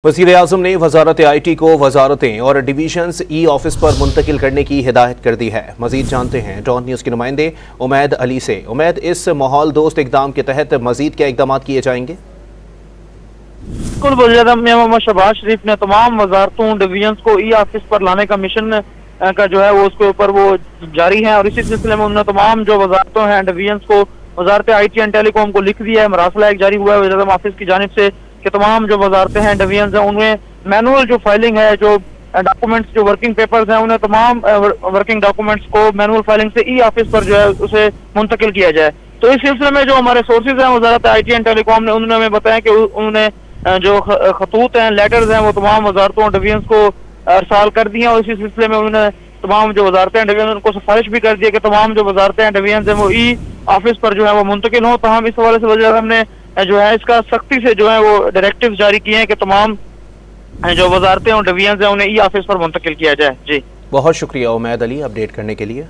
वज़ीर-ए-आज़म ने वज़ारत IT को वज़ारतें और डिवीजन्स ऑफिस पर मुंतकिल करने की हिदायत कर दी है। मज़ीद जानते हैं डॉन न्यूज़ के नुमाइंदे उमैद अली से। उमैद, इस माहौल दोस्त इक़दाम के तहत मज़ीद क्या इक़दाम किए जाएंगे? बिल्कुल, वज़ीर-ए-आज़म मोहम्मद शहबाज शरीफ ने तमाम वज़ारतों डिवीजन्स को ऑफिस पर लाने का मिशन का जो है वो उसके ऊपर वो जारी है और इसी सिलसिले में उन्होंने तमाम जो वज़ारतों हैं डिवीजन्स को वज़ारत IT एंड टेलीकॉम को लिख दिया है। मरासला एक जारी हुआ है वज़ीर-ए-आज़म ऑफिस की जानिब से कि तमाम जो वज़ारतें हैं डिवीजन्स हैं उनमें मैनुअल जो फाइलिंग है, जो डॉक्यूमेंट्स जो वर्किंग पेपर्स हैं, उन्हें तमाम वर्किंग डॉक्यूमेंट्स को मैनुअल फाइलिंग से ऑफिस पर जो है उसे मुंतकिल किया जाए। तो इस सिलसिले में जो हमारे सोर्सेज हैं वज़ारत IT एंड टेलीकॉम ने उन्होंने हमें बताया कि उन्होंने जो खतूत हैं, लेटर्स हैं, वो तमाम वज़ारतों और डिवीजन्स को अरसाल कर दिए और इसी सिलसिले में उन्होंने तमाम जो वज़ारतें डिवीजन उनको सिफारिश भी कर दी है कि तमाम जो वज़ारतें डिवीजन हैं वो ऑफिस पर जो है वो मुंतकिल हों। तो हम इस हवाले से वज़ीर-ए-आज़म ने जो है इसका सख्ती से जो है वो डायरेक्टिव जारी किए हैं कि तमाम जो वज़ारतें और डिवीजन हैं उन्हें ऑफिस पर मुंतकिल किया जाए। जी, बहुत शुक्रिया उमैद अली अपडेट करने के लिए।